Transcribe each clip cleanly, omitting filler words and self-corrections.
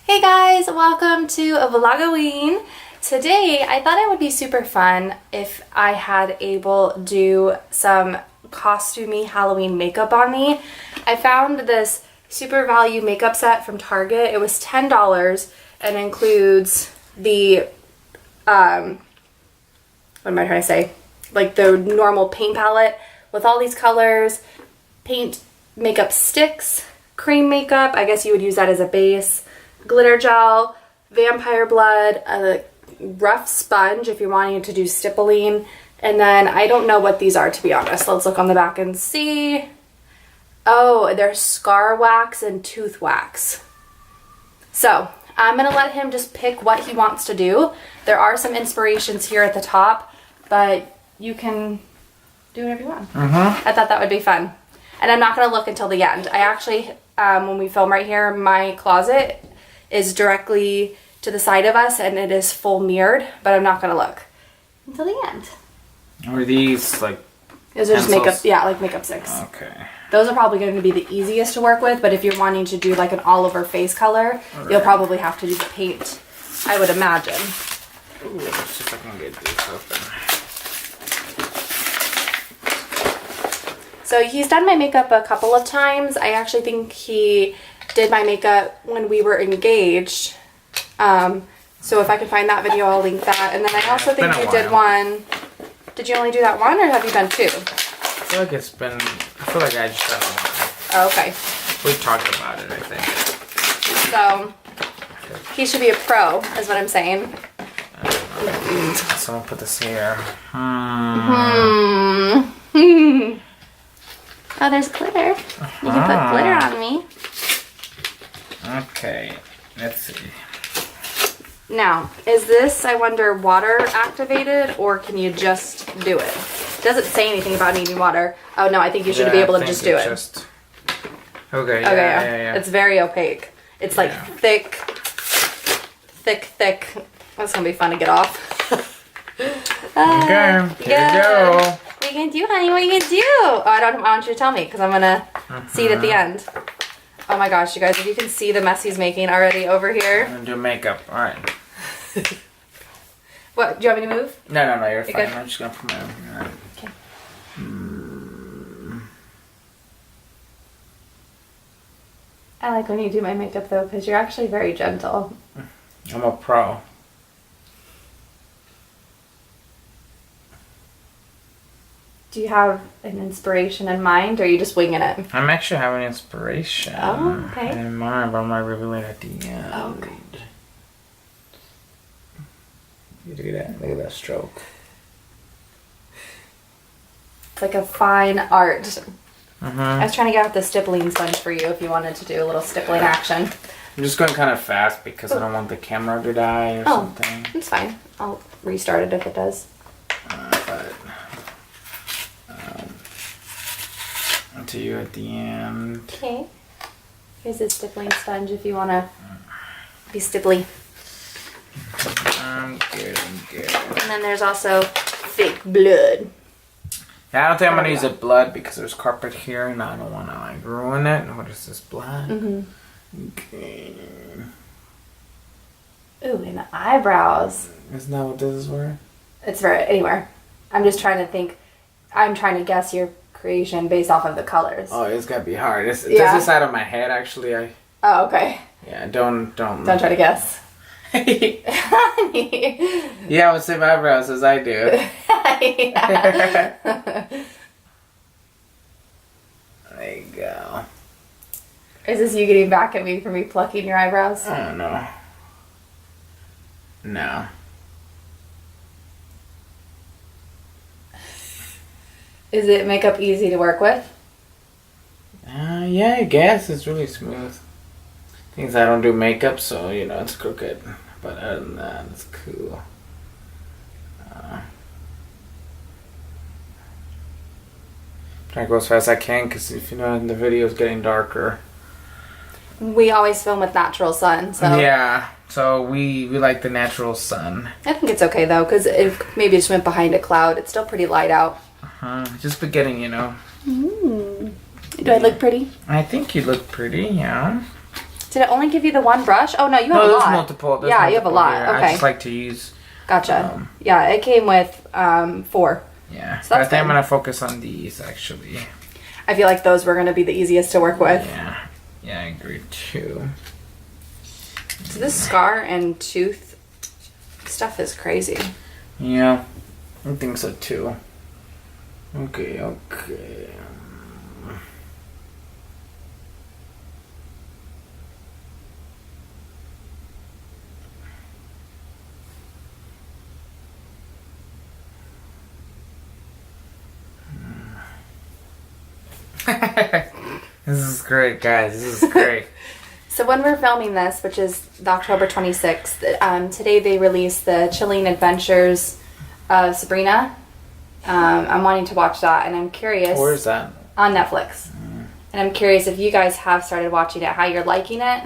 Hey guys, welcome to a Vlogoween. Today I thought it would be super fun if I had able do some costumey Halloween makeup on me. I found this super value makeup set from Target. It was $10 and includes the what am I trying to say? Like the normal paint palette with all these colors, paint makeup sticks, cream makeup, I guess you would use that as a base, glitter gel, vampire blood, a rough sponge if you're wanting to do stippling, and then I don't know what these are, to be honest. Let's look on the back and see. Oh, they're scar wax and tooth wax. So I'm gonna let him just pick what he wants to do. There are some inspirations here at the top, but you can do whatever you want. I thought that would be fun. And I'm not gonna look until the end. I actually, when we film right here, my closet is directly to the side of us and it is full mirrored, but I'm not gonna look until the end. Are these like Those are just makeup, yeah, like makeup sticks. Okay. Those are probably going to be the easiest to work with, but if you're wanting to do like an all over face color, you'll probably have to do the paint, I would imagine. Ooh, let's see if I can get this open. So he's done my makeup a couple of times. I actually think he did my makeup when we were engaged. So if I can find that video, I'll link that. And then I also think you did one. Did you only do that one, or have you done two? I feel like it's been, I feel like I just done one. Oh, okay. We talked about it, I think. So he should be a pro, is what I'm saying. Someone put this here. Oh, there's glitter. You can put glitter on me. Okay, let's see. Now, is this, I wonder, water activated, or can you just do it? It doesn't say anything about needing water. Oh no, I think you should be able to just do it. Okay, yeah. It's very opaque. It's like thick. That's gonna be fun to get off. Okay, here you go. What are you gonna do, honey? What are you gonna do? Oh, I want you to tell me, because I'm gonna see it at the end. Oh my gosh, you guys, if you can see the mess he's making already over here. I'm gonna do makeup, alright. What, do you want me to move? No, you're fine. Good? I'm just gonna put my own here. Right. Okay. I like when you do my makeup though, because you're actually very gentle. I'm a pro. Do you have an inspiration in mind, or are you just winging it? I'm actually having inspiration. Oh, okay. In mind, but I'm not revealing it at the end. Oh, okay. Look at that. Look at that stroke. It's like a fine art. I was trying to get out the stippling sponge for you if you wanted to do a little stippling action. I'm just going kind of fast because I don't want the camera to die or something. It's fine. I'll restart it if it does. To you at the end. Okay. Here's a stippling sponge if you want to be stipply. I'm good. And then there's also fake blood. Yeah, I don't think I'm gonna use the blood because there's carpet here and I don't want to like ruin it. What is this blood? Okay. Ooh, and the eyebrows. Isn't that what this is for? It's for anywhere. I'm just trying to think. I'm trying to guess your creation based off of the colors. Oh, it's gotta be hard. This is out of my head actually. Oh, okay. Yeah, don't try to guess. You have the same eyebrows as I do. There you go. Is this you getting back at me for me plucking your eyebrows? I don't know. No. Is it makeup easy to work with? Yeah, I guess it's really smooth. Things I don't do makeup, so you know it's crooked. But other than that, it's cool. Try to go as fast as I can, because if you know the video is getting darker. We always film with natural sun, so yeah. So we like the natural sun. I think it's okay though, because if maybe it just went behind a cloud, it's still pretty light out. Just beginning, you know. Do I look pretty? I think you look pretty, yeah. Did it only give you the one brush? Oh no, you have No, a there's lot. multiple. There's Yeah, you have a multiple lot. here. Okay. I just like to use. Gotcha. Yeah, it came with 4. Yeah. So But I that's think I'm good. gonna focus on these actually. I feel like those were gonna be the easiest to work with. Yeah. Yeah, I agree too. So this scar and tooth stuff is crazy. Yeah, I think so too. Okay, okay. This is great, guys. This is great. So when we're filming this, which is the October 26th, today they released the Chilling Adventures of Sabrina. I'm wanting to watch that, and I'm curious. Where is that? On Netflix. And I'm curious if you guys have started watching it, how you're liking it.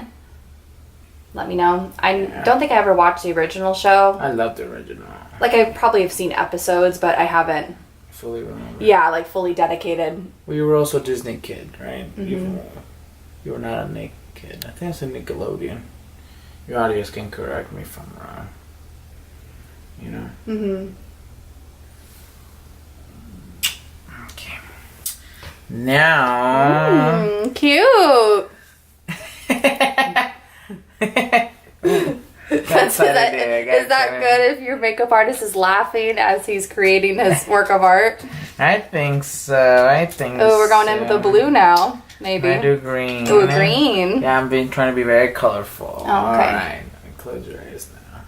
Let me know. I don't think I ever watched the original show. I love the original. Like, I probably have seen episodes, but I haven't. Fully remember. Yeah, like fully dedicated. Well, you were also a Disney kid, right? Mm-hmm. You were not a Nick kid. I think it's a Nickelodeon. Your audience can correct me if I'm wrong. You know? Mm-hmm. Okay. Now... Cute! Is that good if your makeup artist is laughing as he's creating his work of art? I think so. I think Oh, we're going in with the blue now. Maybe. I do green. Ooh, green. Yeah, I'm trying to be very colorful. Oh, okay. Alright. Close your eyes now.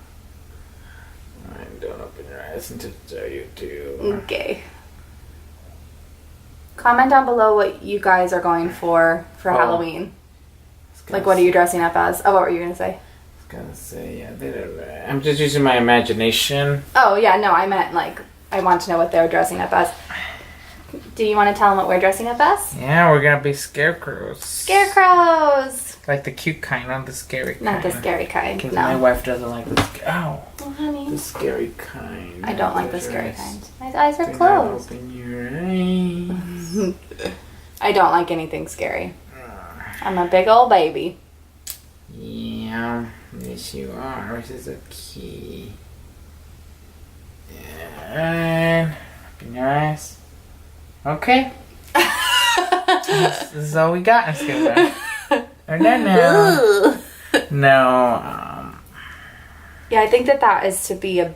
Alright, don't open your eyes until I tell you to. Okay. Comment down below what you guys are going for Halloween. Like, what are you dressing up as? Oh, what were you going to say? I was gonna say, yeah, I'm just using my imagination. Oh, yeah, no, I meant, like, I want to know what they're dressing up as. Do you want to tell them what we're dressing up as? Yeah, we're gonna be scarecrows. Scarecrows! Like the cute kind, not the scary kind. Not the scary kind, Because no. my wife doesn't like the Oh, honey. the scary kind. I don't like the scary Eyes. kind. My eyes are Do not closed. Open your eyes. I don't like anything scary. I'm a big old baby. Yeah, yes you are. This is a key. And open your eyes. Okay. this is all we got. Let's get it. No. No. Yeah, I think that is to be a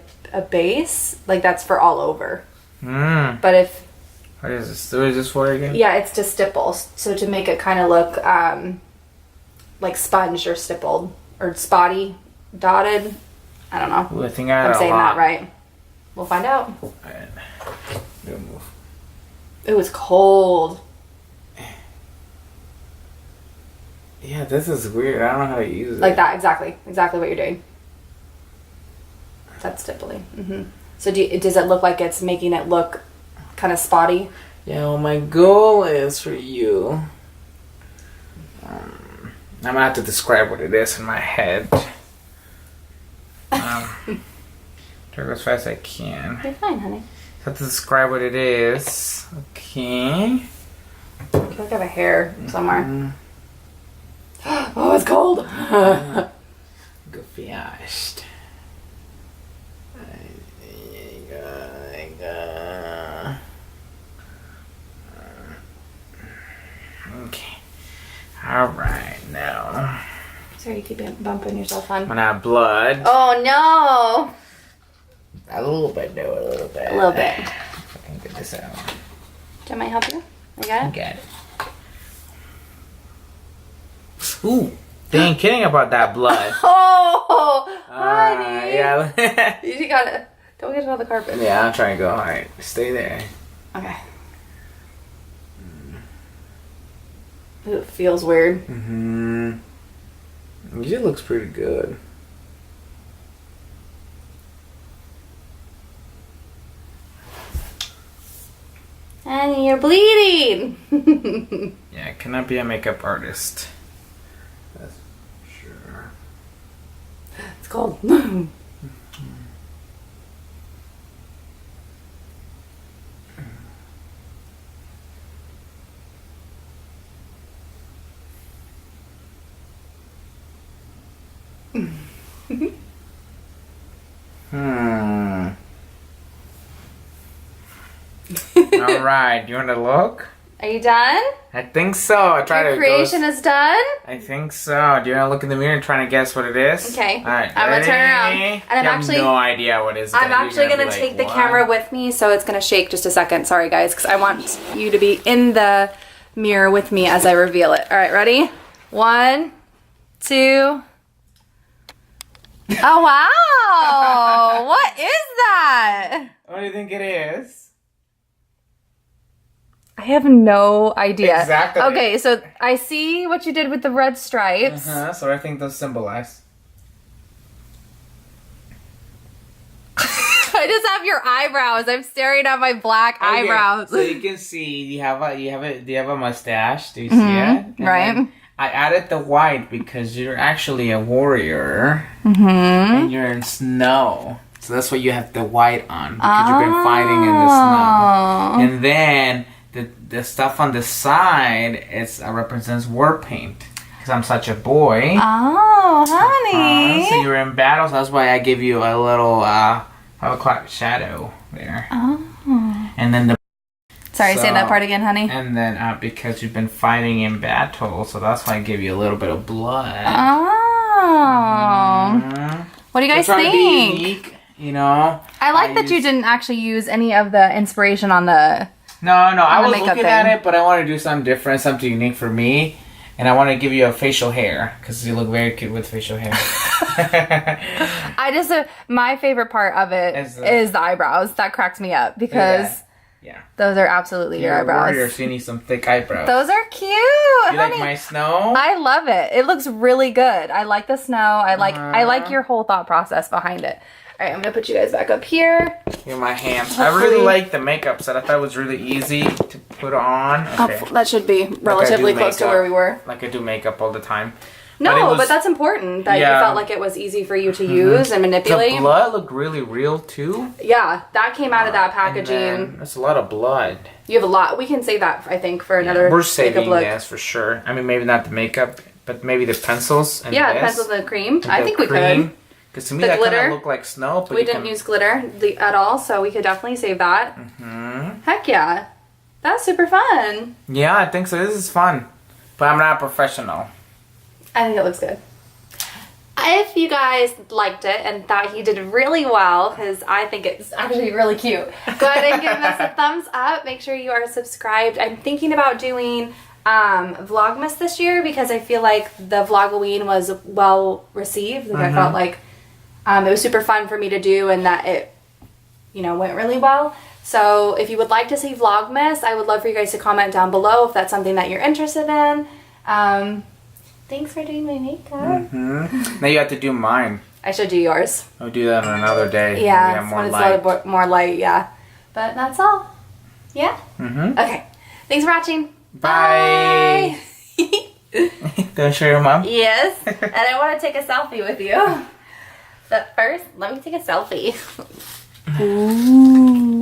base. Like, that's for all over. Mm. But if... What is this? What is this for again? Yeah, it's to stipple. So to make it kind of look like sponge or stippled. Or spotty, dotted. I don't know. Ooh, I think I I'm saying that right. We'll find out. Alright. Don't move. It was cold. Yeah, this is weird. I don't know how to use it. Like that, exactly. Exactly what you're doing. That's stippling. Mm-hmm. So does it look like it's making it look kind of spotty? Yeah, well, my goal is for you. I'm gonna have to describe what it is in my head. Try to go as fast as I can. You're fine, honey. I have to describe what it is. Okay. I feel like I have a hair somewhere. Oh, it's cold. Gefärscht. Okay. Alright, now. Sorry, you keep bumping yourself on. I'm gonna have blood. Oh, no. A little bit, though, a little bit. A little bit. I can get this out. Do I might help you? I got it? Get it. Ooh, they ain't kidding about that blood. Oh, honey. Yeah. You gotta, don't get it on the carpet. Yeah, I'm trying to go. Alright, stay there. Okay. Ooh, it feels weird. Mm-hmm. Usually looks pretty good. Honey, you're bleeding. Yeah, I cannot be a makeup artist. That's sure. It's cold. All right, you want to look? Are you done? I think so. I try Your to. creation is done? I think so. Do you want to look in the mirror and try to guess what it is? Okay. All right. I'm gonna turn around. And I'm you actually have no idea what it is. I'm actually gonna take the camera with me, so it's gonna shake just a second. Sorry, guys, because I want you to be in the mirror with me as I reveal it. All right, ready? 1, 2. Oh wow! What is that? What do you think it is? I have no idea. Exactly. Okay, so I see what you did with the red stripes. So I think those symbolize. I just have your eyebrows. I'm staring at my black eyebrows. So you can see you have a mustache. Do you see it? And right. then I added the white because you're actually a warrior. And you're in snow. So that's why you have the white on because you've been fighting in the snow. And then the stuff on the side represents war paint because I'm such a boy. Oh, honey. So you're in battle. So that's why I give you a little 5 o'clock shadow there. Oh. And then Sorry, say that part again, honey. And then because you've been fighting in battle, so that's why I give you a little bit of blood. Oh. What do you guys think? To be unique, you know. I like that you didn't actually use any of the inspiration on the. No, I was makeup looking at it, but I want to do something different, something unique for me. And I want to give you a facial hair, because you look very cute with facial hair. My favorite part of it is the eyebrows. That cracks me up, because those are absolutely your eyebrows. Warrior, so you need some thick eyebrows. Those are cute. You honey. like my snow? I love it. It looks really good. I like the snow. I like your whole thought process behind it. All right, I'm going to put you guys back up here. Here are my hands. I really like the makeup set. I thought it was really easy to put on. Okay. That should be relatively close to where we were. Like I do makeup all the time. No, but that's important that you felt like it was easy for you to use and manipulate. The blood looked really real too. Yeah, that came out of that packaging. That's a lot of blood. You have a lot. We can save that, I think, for another We're saving makeup look. this for sure. I mean, maybe not the makeup, but maybe the pencils. And the pencils and the cream. I think we could. Because to me, that kind of looked like snow. But we didn't use glitter at all, so we could definitely save that. Heck yeah. That's super fun. Yeah, I think so. This is fun. But I'm not a professional. I think it looks good. If you guys liked it and thought he did really well, because I think it's actually really cute, go ahead and give us a thumbs up. Make sure you are subscribed. I'm thinking about doing Vlogmas this year because I feel like the Vlogoween was well received. Like I felt like it was super fun for me to do and that it, went really well. So if you would like to see Vlogmas, I would love for you guys to comment down below if that's something that you're interested in. Thanks for doing my makeup. Now you have to do mine. I should do yours. I'll do that on another day. Yeah, when it's a little more light, yeah. But that's all. Yeah? Okay. Thanks for watching. Bye. Don't show your mom? Yes. And I want to take a selfie with you. But first, let me take a selfie. Ooh.